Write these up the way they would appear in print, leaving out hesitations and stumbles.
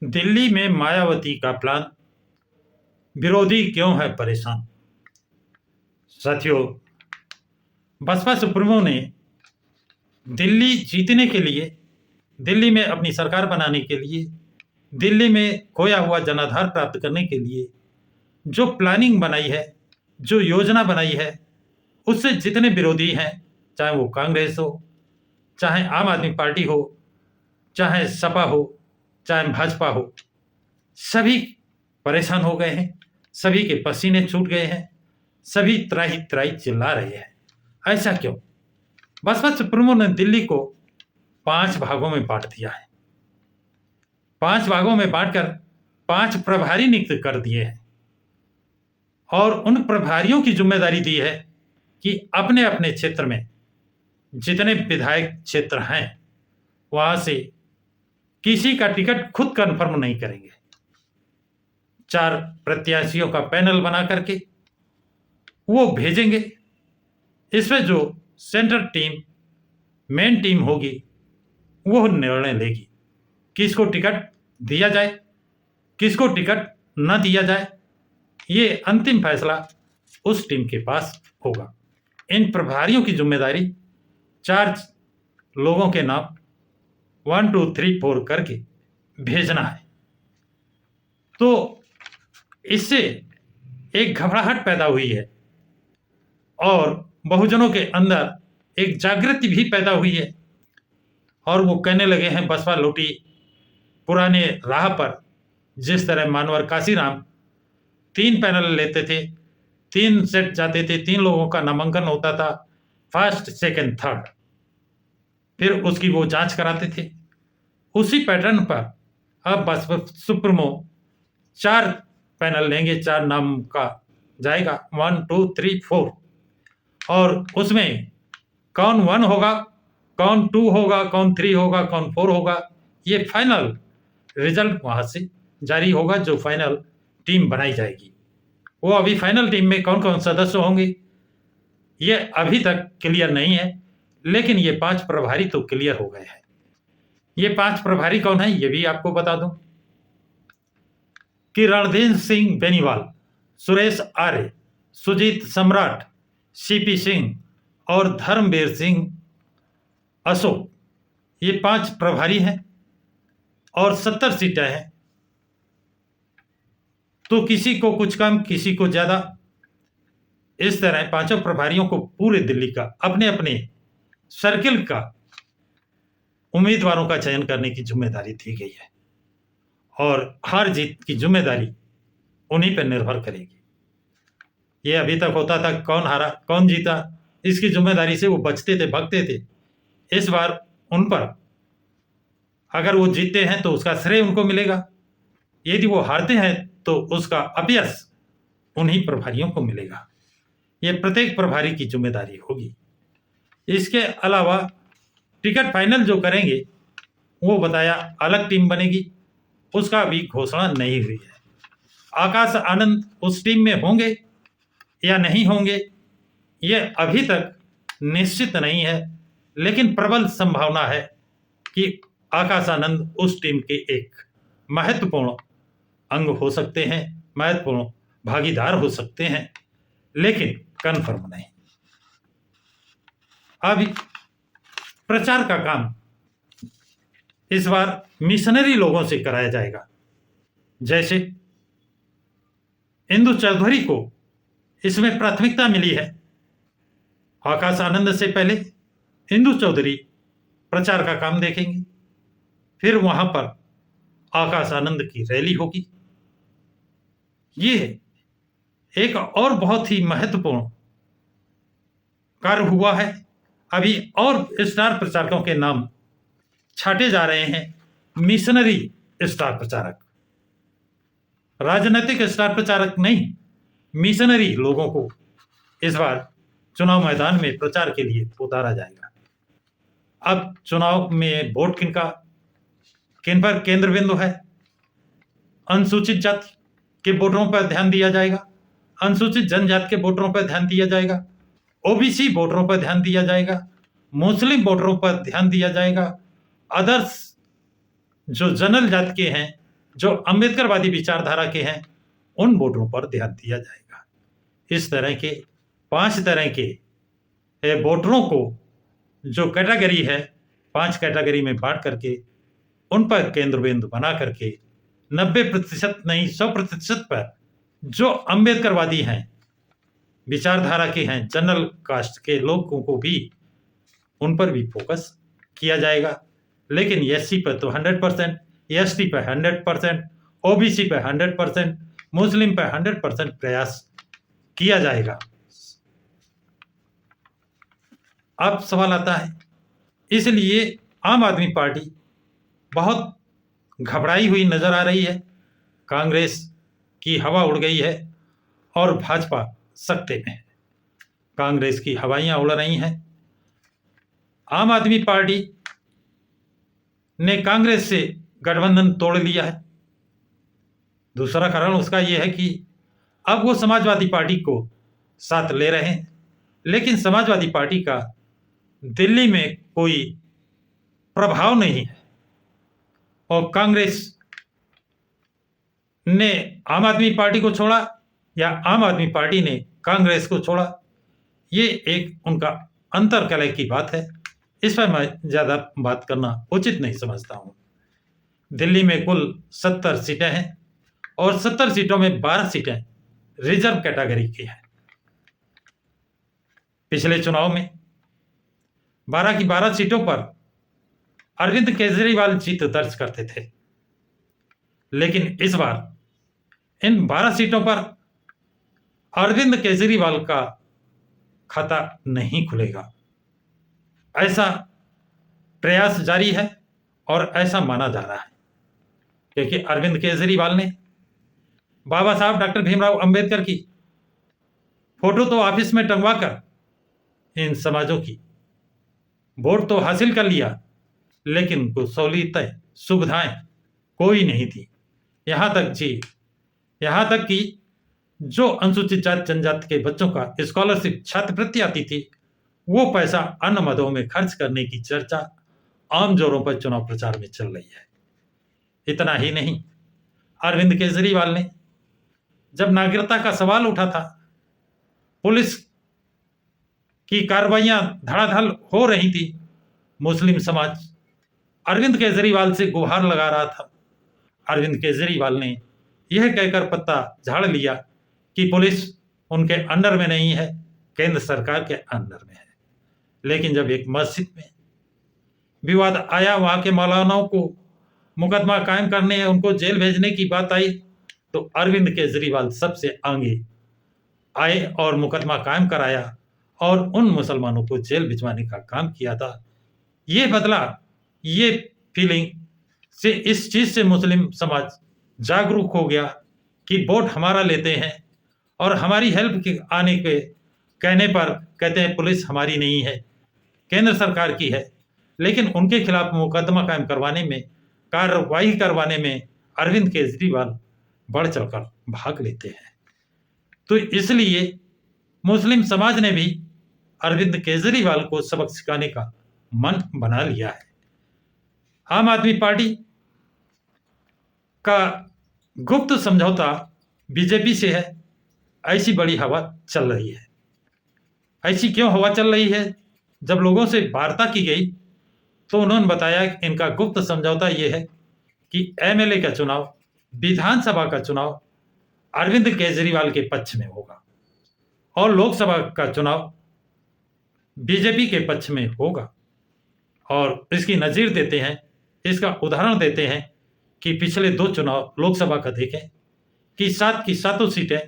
दिल्ली में मायावती का प्लान, विरोधी क्यों है परेशान। साथियों, बसपा सुप्रीमो ने दिल्ली जीतने के लिए, दिल्ली में अपनी सरकार बनाने के लिए, दिल्ली में खोया हुआ जनाधार प्राप्त करने के लिए जो प्लानिंग बनाई है, जो योजना बनाई है, उससे जितने विरोधी हैं, चाहे वो कांग्रेस हो, चाहे आम आदमी पार्टी हो, चाहे सपा हो, चाहे भाजपा हो, सभी परेशान हो गए हैं, सभी के पसीने छूट गए हैं, सभी त्राही त्राही चिल्ला रहे हैं। ऐसा क्यों? बसपा सुप्रीमो ने दिल्ली को 5 भागों में बांट दिया है। 5 भागों में बांटकर 5 प्रभारी नियुक्त कर दिए हैं और उन प्रभारियों की जिम्मेदारी दी है कि अपने अपने क्षेत्र में जितने विधायक क्षेत्र हैं वहां से किसी का टिकट खुद कंफर्म नहीं करेंगे। 4 प्रत्याशियों का पैनल बना करके वो भेजेंगे। इसमें जो सेंट्रल टीम, मेन टीम होगी, वो निर्णय लेगी किसको टिकट दिया जाए, किसको टिकट न दिया जाए। ये अंतिम फैसला उस टीम के पास होगा। इन प्रभारियों की जिम्मेदारी 4 लोगों के नाम 1 2 3 4 करके भेजना है। तो इससे एक घबराहट पैदा हुई है और बहुजनों के अंदर एक जागृति भी पैदा हुई है और वो कहने लगे हैं बसपा लौटी पुराने राह पर। जिस तरह मानवर काशीराम 3 पैनल लेते थे, 3 सेट जाते थे, 3 लोगों का नामांकन होता था, फर्स्ट, सेकंड, थर्ड, फिर उसकी वो जांच कराते थे। उसी पैटर्न पर अब बसपा सुप्रीमो 4 पैनल लेंगे, 4 नाम का जाएगा 1 2 3 4 और उसमें कौन 1 होगा, कौन 2 होगा, कौन 3 होगा, कौन 4 होगा, ये फाइनल रिजल्ट वहां से जारी होगा। जो फाइनल टीम बनाई जाएगी, वो अभी फाइनल टीम में कौन कौन सदस्य होंगे ये अभी तक क्लियर नहीं है, लेकिन ये 5 प्रभारी तो क्लियर हो गए हैं। ये 5 प्रभारी कौन है ये भी आपको बता दूं कि रणधीर सिंह बेनीवाल, सुरेश आर्य, सुजीत सम्राट, सीपी सिंह और धर्मवीर सिंह अशोक, ये 5 प्रभारी हैं और 70 सीटें हैं। तो किसी को कुछ कम, किसी को ज्यादा, इस तरह 5 प्रभारियों को पूरे दिल्ली का अपने अपने सर्किल का उम्मीदवारों का चयन करने की जिम्मेदारी दी गई है और हार जीत की जिम्मेदारी उन्हीं पर निर्भर करेगी। ये अभी तक होता था कौन हारा कौन जीता, इसकी जिम्मेदारी से वो बचते थे, भगते थे। इस बार उन पर, अगर वो जीतते हैं तो उसका श्रेय उनको मिलेगा, यदि वो हारते हैं तो उसका अपयश उन्हीं प्रभारियों को मिलेगा। ये प्रत्येक प्रभारी की जिम्मेदारी होगी। इसके अलावा टिकट फाइनल जो करेंगे वो बताया अलग टीम बनेगी, उसका अभी घोषणा नहीं हुई है। आकाश आनंद उस टीम में होंगे या नहीं होंगे ये अभी तक निश्चित नहीं है, लेकिन प्रबल संभावना है कि आकाश आनंद उस टीम के एक महत्वपूर्ण अंग हो सकते हैं, महत्वपूर्ण भागीदार हो सकते हैं, लेकिन कन्फर्म नहीं। अब प्रचार का काम इस बार मिशनरी लोगों से कराया जाएगा। जैसे इंदु चौधरी को इसमें प्राथमिकता मिली है। आकाश आनंद से पहले इंदु चौधरी प्रचार का काम देखेंगे, फिर वहां पर आकाश आनंद की रैली होगी। ये एक और बहुत ही महत्वपूर्ण कार्य हुआ है। अभी और स्टार प्रचारकों के नाम छाटे जा रहे हैं, मिशनरी स्टार प्रचारक, राजनीतिक स्टार प्रचारक नहीं, मिशनरी लोगों को इस बार चुनाव मैदान में प्रचार के लिए उतारा जाएगा। अब चुनाव में वोट किन पर केंद्र बिंदु है? अनुसूचित जाति के वोटरों पर ध्यान दिया जाएगा, अनुसूचित जनजाति के वोटरों पर ध्यान दिया जाएगा, ओबीसी वोटरों पर ध्यान दिया जाएगा, मुस्लिम वोटरों पर ध्यान दिया जाएगा, अदर्स जो जनरल जाति के हैं, जो अंबेडकरवादी विचारधारा के हैं उन वोटरों पर ध्यान दिया जाएगा। इस तरह के 5 तरह के वोटरों को जो कैटेगरी है 5 कैटेगरी में बांट करके उन पर केंद्र बिंदु बना करके 90% नहीं 100% पर जो अंबेडकरवादी हैं, विचारधारा के हैं, जनरल कास्ट के लोगों को भी उन पर भी फोकस किया जाएगा। लेकिन एससी पर तो 100%, एसटी पर 100%, ओबीसी पर 100%, मुस्लिम पर 100% प्रयास किया जाएगा। अब सवाल आता है, इसलिए आम आदमी पार्टी बहुत घबराई हुई नजर आ रही है। कांग्रेस की हवा उड़ गई है और भाजपा सत्ते में है। कांग्रेस की हवाइयां उड़ रही हैं। आम आदमी पार्टी ने कांग्रेस से गठबंधन तोड़ लिया है। दूसरा कारण उसका यह है कि अब वो समाजवादी पार्टी को साथ ले रहे हैं, लेकिन समाजवादी पार्टी का दिल्ली में कोई प्रभाव नहीं है और कांग्रेस ने आम आदमी पार्टी को छोड़ा या आम आदमी पार्टी ने कांग्रेस को छोड़ा, ये एक उनका अंतर्कलह की बात है। इस पर मैं ज्यादा बात करना उचित नहीं समझता हूं। दिल्ली में कुल 70 सीटें हैं और 70 सीटों में 12 सीटें रिजर्व कैटेगरी की हैं। पिछले चुनाव में 12 की 12 सीटों पर अरविंद केजरीवाल जीत दर्ज करते थे, लेकिन इस बार इन 12 सीटों पर अरविंद केजरीवाल का खाता नहीं खुलेगा। ऐसा प्रयास जारी है और ऐसा माना जा रहा है, क्योंकि अरविंद केजरीवाल ने बाबा साहब डॉक्टर भीमराव अंबेडकर की फोटो तो ऑफिस में टंगवा कर इन समाजों की वोट तो हासिल कर लिया, लेकिन कुछ सहूलियतें सुविधाएं कोई नहीं थी। यहां तक कि जो अनुसूचित जाति जनजाति के बच्चों का स्कॉलरशिप छात्रवृत्ति आती थी, वो पैसा अन्य मदों में खर्च करने की चर्चा आम जोरों पर चुनाव प्रचार में चल रही है। इतना ही नहीं, अरविंद केजरीवाल ने जब नागरिकता का सवाल उठा था, पुलिस की कार्रवाइयां धड़ाधड़ हो रही थी, मुस्लिम समाज अरविंद केजरीवाल से गुहार लगा रहा था। अरविंद केजरीवाल ने यह कहकर पत्ता झाड़ लिया कि पुलिस उनके अंडर में नहीं है, केंद्र सरकार के अंडर में है। लेकिन जब एक मस्जिद में विवाद आया, वहां के मौलानाओं को मुकदमा कायम करने, उनको जेल भेजने की बात आई, तो अरविंद केजरीवाल सबसे आगे आए और मुकदमा कायम कराया और उन मुसलमानों को जेल भिजवाने का काम किया था। ये बदला, ये फीलिंग से, इस चीज से मुस्लिम समाज जागरूक हो गया कि वोट हमारा लेते हैं और हमारी हेल्प के आने के कहने पर कहते हैं पुलिस हमारी नहीं है, केंद्र सरकार की है। लेकिन उनके खिलाफ मुकदमा कायम करवाने में, कार्रवाई करवाने में अरविंद केजरीवाल बढ़ चढ़कर भाग लेते हैं। तो इसलिए मुस्लिम समाज ने भी अरविंद केजरीवाल को सबक सिखाने का मन बना लिया है। आम आदमी पार्टी का गुप्त समझौता बीजेपी से है, ऐसी बड़ी हवा चल रही है। ऐसी क्यों हवा चल रही है? जब लोगों से वार्ता की गई तो उन्होंने बताया कि इनका गुप्त समझौता यह है कि एमएलए का चुनाव, विधानसभा का चुनाव अरविंद केजरीवाल के पक्ष में होगा और लोकसभा का चुनाव बीजेपी के पक्ष में होगा। और इसकी नजीर देते हैं, इसका उदाहरण देते हैं कि पिछले 2 चुनाव लोकसभा का देखें कि 7 की 7 सीटें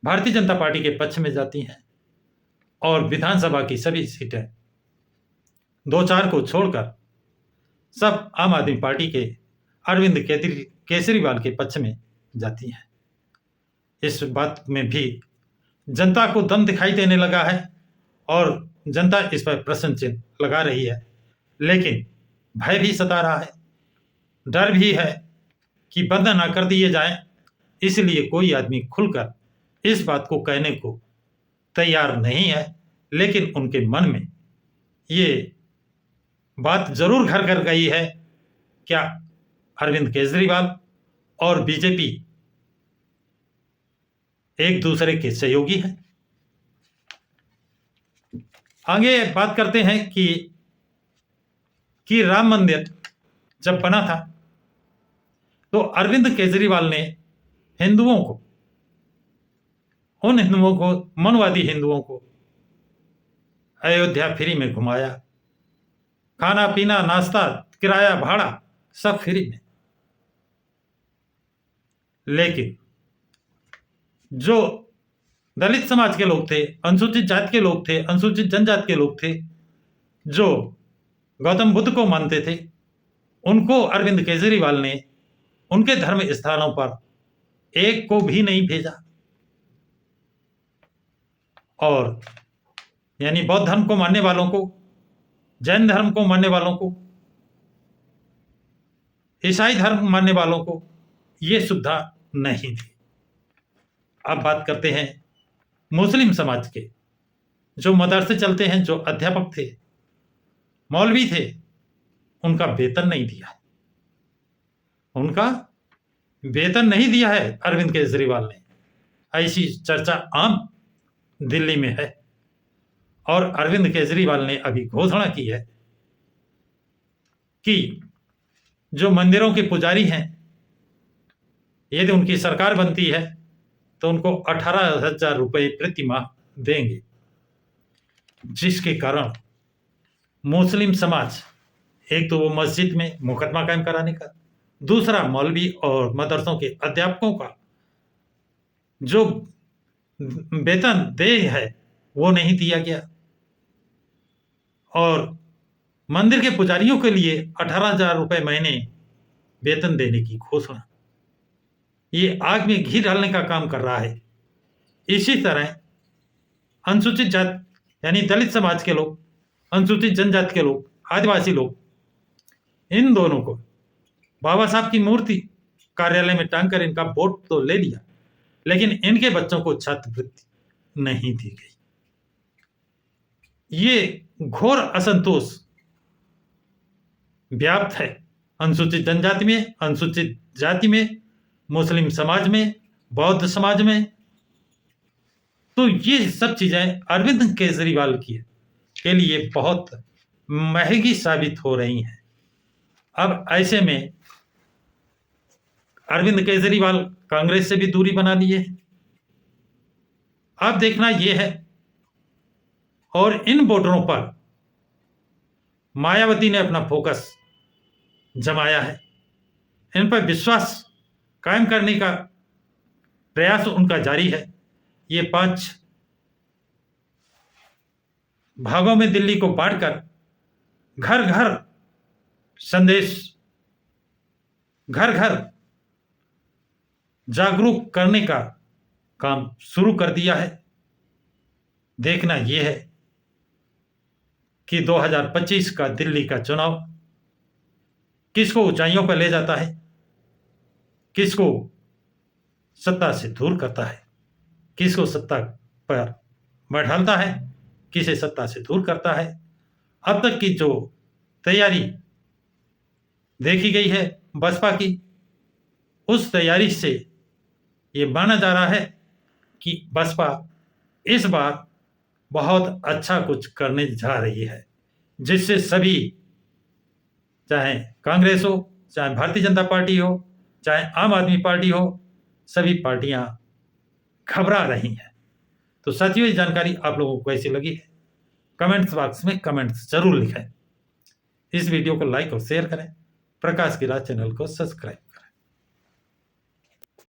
भारतीय जनता पार्टी के पक्ष में जाती हैं और विधानसभा की सभी सीटें 2-4 को छोड़कर सब आम आदमी पार्टी के अरविंद केजरीवाल के पक्ष में जाती हैं। इस बात में भी जनता को दम दिखाई देने लगा है और जनता इस पर प्रश्न चिन्ह लगा रही है, लेकिन भय भी सता रहा है, डर भी है कि बंद ना कर दिए जाएं। इसलिए कोई आदमी खुलकर इस बात को कहने को तैयार नहीं है, लेकिन उनके मन में ये बात जरूर घर कर गई है। क्या अरविंद केजरीवाल और बीजेपी एक दूसरे के सहयोगी हैं। आगे बात करते हैं कि राम मंदिर जब बना था तो अरविंद केजरीवाल ने हिंदुओं को, उन हिंदुओं को, मनवादी हिंदुओं को अयोध्या फ्री में घुमाया, खाना पीना नाश्ता किराया भाड़ा सब फ्री में। लेकिन जो दलित समाज के लोग थे, अनुसूचित जाति के लोग थे, अनुसूचित जनजाति के लोग थे, जो गौतम बुद्ध को मानते थे, उनको अरविंद केजरीवाल ने उनके धर्म स्थानों पर एक को भी नहीं भेजा। और यानी बौद्ध धर्म को मानने वालों को, जैन धर्म को मानने वालों को, ईसाई धर्म मानने वालों को ये सुविधा नहीं थी। अब बात करते हैं मुस्लिम समाज के, जो मदरसे चलते हैं, जो अध्यापक थे, मौलवी थे, उनका वेतन नहीं दिया है। उनका वेतन नहीं दिया है अरविंद केजरीवाल ने। ऐसी चर्चा आम दिल्ली में है और अरविंद केजरीवाल ने अभी घोषणा की है कि जो मंदिरों के पुजारी हैं, यदि उनकी सरकार बनती है तो उनको 18,000 रुपये प्रति माह देंगे, जिसके कारण मुस्लिम समाज, एक तो वो मस्जिद में मुकदमा कायम कराने का, दूसरा मौलवी और मदरसों के अध्यापकों का जो वेतन देय है वो नहीं दिया गया, और मंदिर के पुजारियों के लिए 18,000 रुपये महीने वेतन देने की घोषणा, ये आग में घी डालने का काम कर रहा है। इसी तरह अनुसूचित जाति यानी दलित समाज के लोग, अनुसूचित जनजाति के लोग, आदिवासी लोग, इन दोनों को बाबा साहब की मूर्ति कार्यालय में टांग कर इनका वोट तो ले लिया, लेकिन इनके बच्चों को छात्रवृत्ति नहीं दी गई। ये घोर असंतोष व्याप्त है अनुसूचित जनजाति में, अनुसूचित जाति में, मुस्लिम समाज में, बौद्ध समाज में। तो ये सब चीजें अरविंद केजरीवाल के लिए बहुत महंगी साबित हो रही हैं। अब ऐसे में अरविंद केजरीवाल कांग्रेस से भी दूरी बना लिए। अब देखना यह है, और इन वोटरों पर मायावती ने अपना फोकस जमाया है, इन पर विश्वास कायम करने का प्रयास उनका जारी है। ये 5 भागों में दिल्ली को बांटकर घर घर संदेश, घर घर जागरूक करने का काम शुरू कर दिया है। देखना यह है कि 2025 का दिल्ली का चुनाव किसको ऊंचाइयों पर ले जाता है, किसको सत्ता से दूर करता है, किसको सत्ता पर बैठालता है, किसे सत्ता से दूर करता है। अब तक की जो तैयारी देखी गई है बसपा की, उस तैयारी से ये माना जा रहा है कि बसपा इस बार बहुत अच्छा कुछ करने जा रही है, जिससे सभी, चाहे कांग्रेस हो, चाहे भारतीय जनता पार्टी हो, चाहे आम आदमी पार्टी हो, सभी पार्टियां घबरा रही हैं। तो साथियों, ये जानकारी आप लोगों को कैसी लगी है, कमेंट्स बॉक्स में कमेंट्स जरूर लिखें। इस वीडियो को लाइक और शेयर करें। प्रकाश की राह चैनल को सब्सक्राइब करें।